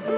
Hi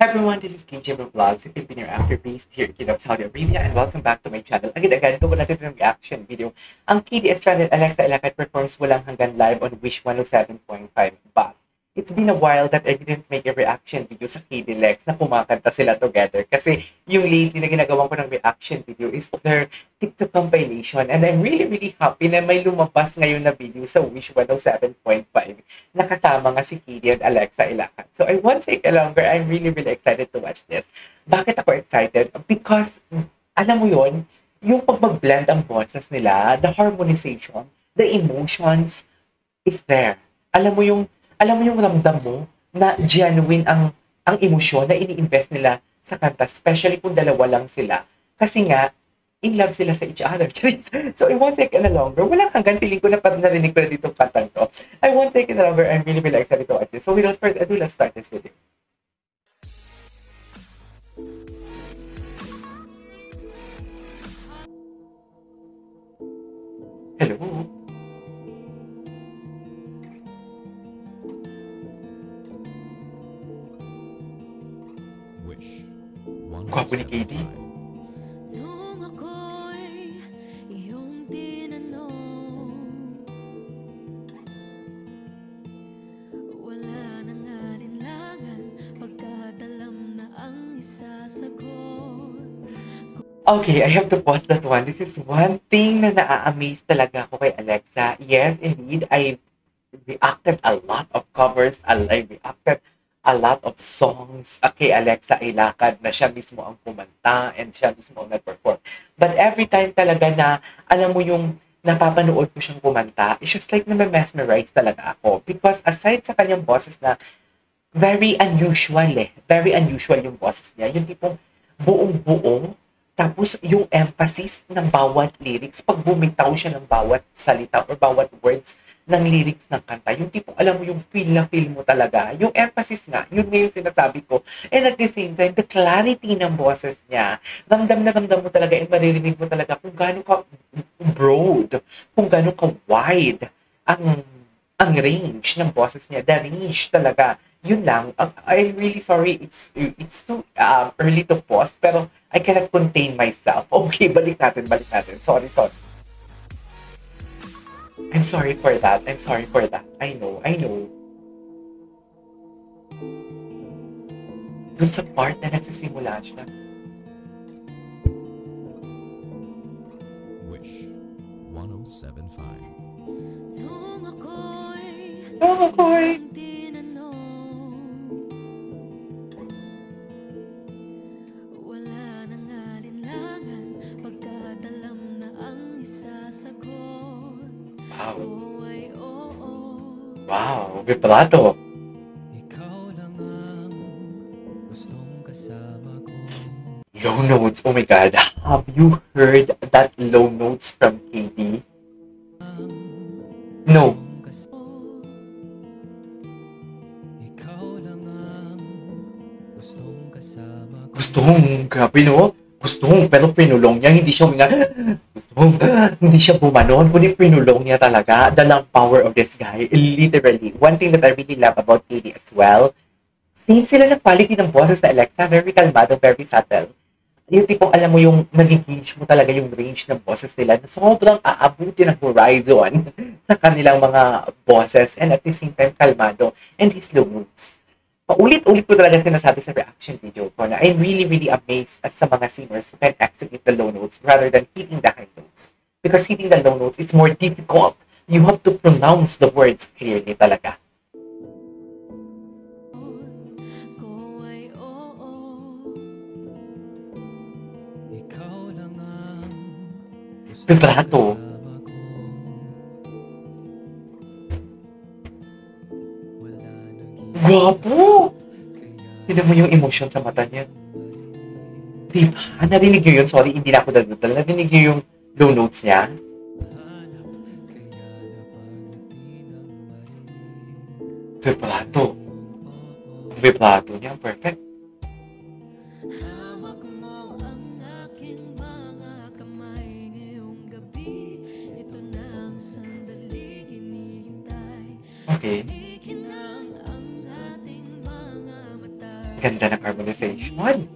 everyone, this is KJ Vlogs, a Filipino actor based here in Kingdom of Saudi Arabia, and welcome back to my channel. Again, gawa natin ng reaction video. Ang KDS channel, Alexa Ilacat performs Walang Hanggan live on Wish 107.5 Bath. It's been a while that I didn't make a reaction video sa KD Lex na kumakanta sila together. Kasi yung lately na ginagawa ko ng reaction video is their TikTok compilation. And I'm really happy na may lumabas ngayon na video sa Wish 107.5 na kasama nga si KD and Alexa Ilacat. So I won't take longer. I'm really excited to watch this. Bakit ako excited? Because, alam mo yon, yung pag-blend ang boses nila, the harmonization, the emotions is there. Alam mo yung ramdam mo na genuine ang emosyon na ini-invest nila sa kanta, especially kung dalawa lang sila. Kasi nga, in love sila sa each other. So, I won't take it longer. Walang hanggan, feeling ko na parang narinig ko na dito kantang to. I won't take it longer. I'm really excited to watch this. So, without further ado, let's start this video. Hello? Gwapo ni KD. Nung ako'y iyong tinanong, wala nang alinlangan, pagkat alam na ang isasagot. Okay, I have to pause that one. This is one thing na naa-amaze talaga ako kay Alexa. Yes, indeed, I reacted a lot of covers. I reacted a lot of songs kay Alexa Ilacat na siya mismo ang kumanta and siya mismo ang nag-perform. But every time talaga na, alam mo yung napapanood ko siyang kumanta, it's just like na-mesmerize talaga ako. Because aside sa kanyang boses na very unusual very unusual yung boses niya, yung tipong buong-buo, tapos yung emphasis ng bawat lyrics, pag bumitaw siya ng bawat salita or bawat words ng lyrics ng kanta, yung tipong alam mo yung feel na feel mo talaga, yung emphasis nga, yun nga yung sinasabi ko. And at the same time, the clarity ng boses niya, ramdam na ramdam mo talaga and maririnig mo talaga kung gaano ka broad, kung gaano ka wide ang range ng boses niya, the range talaga. Yun lang. I'm really sorry, it's too early to pause, pero I cannot contain myself. Okay, balik natin. Sorry. I'm sorry for that. I know. Dun sa part na nagsisimula siya. Wish 107.5. Nung ako'y Okay. tinanong, wala nang alinlangan, pagkat alam na ang isasagot. Wow. Oo ay oo. Wow. Vibrato. Ikaw lang ang gustong kasama ko. Low notes. Oh my God. Have you heard that low notes from KD? No. Ikaw lang ang gustong kasama ko. Gustong, grabe no? Gustong, pero pinulong niya, hindi siya gustong, hindi siya bumanon, kundi pinulong niya talaga. The love power of this guy, literally. One thing that I really love about KD as well, same sila ng quality ng boses na Alexa, very kalmado, very subtle. Yung tipong alam mo yung nag-gauge mo talaga yung range ng boses nila na sobrang aabuti ng horizon sa kanilang mga boses and at the same time kalmado and his low notes. Paulit-ulit ko talaga sinasabi sa reaction video ko na I'm really amazed at sa mga singers who can execute the low notes rather than hitting the high notes. Because hitting the low notes, it's more difficult. You have to pronounce the words clearly talaga. Ko ay oo. Ikaw lang ang gustong Vibrato. kasama ko. Wala nang Guwapo! Tignan mo yung emotion sa mata niya. Diba? Narinig niyo yun? Sorry, hindi na ako dadadal. Narinig niyo yung low notes niya? Vibrato. Ang vibrato niya, perfect. Hawak mo ang aking mga kamay ngayon. Okay. Ganda ng harmonization.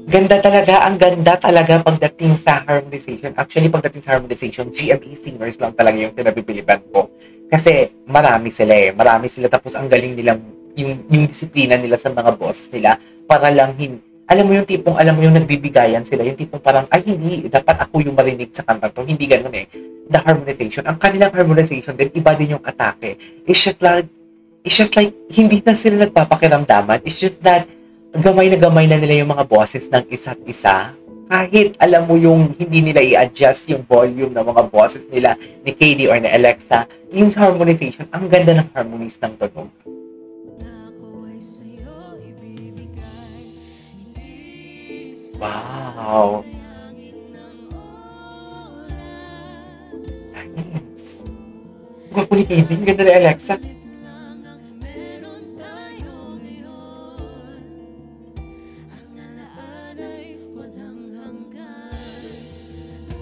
Ganda talaga, ang ganda talaga pagdating sa harmonization. Actually, pagdating sa harmonization, GMA singers lang talaga yung pinapipilipan ko. Kasi marami sila eh. Marami sila, tapos ang galing nilang, yung disiplina nila sa mga boses nila, para lang alam mo yung tipong, alam mo yung nagbibigayan sila, yung tipong parang, ay hindi, dapat ako yung marinig sa kanta to. Hindi ganun eh. The harmonization, ang kanilang harmonization din, iba din yung atake. It's just like, hindi na sila nagpapakiramdaman. It's just that, gamay na nila yung mga boses ng isa't isa. Kahit alam mo yung hindi nila i-adjust yung volume ng mga boses nila ni KD or ni Alexa, yung harmonization, ang ganda ng harmonies ng tunog. Wow! Nice! Gwapo ni KD, ang ganda ni Alexa.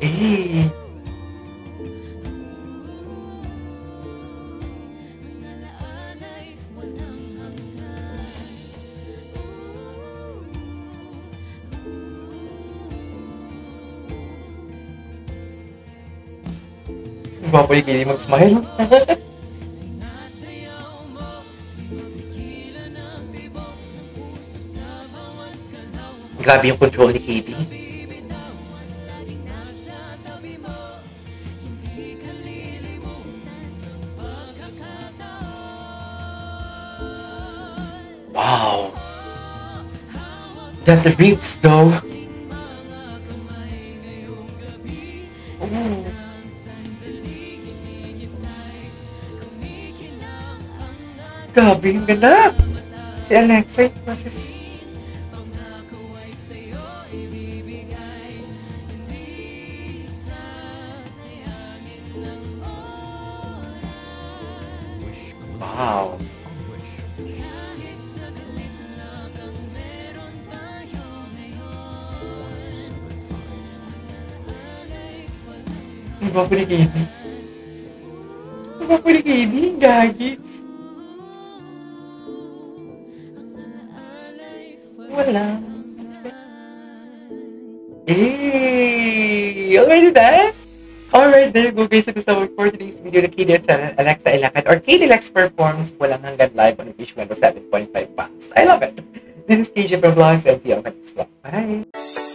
Eh. Gwapo ni KD mag-smile. Grabe yung control ni KD. Wow! That rips though! Oh. Grabe, yung ganda! Si Alexa, yung process. Wow! Ang gwapo ni KD. Ang gwapo ni KD, gagis. Wala. Already done? Alright, there you go guys. Ito sa for today's video na KD channel, Alexa Ilacat or KD Lex performs Walang Hanggan live on Fish 7.5 pounds. I love it. This is KJ from Vlogs and see you on my next vlog. Bye!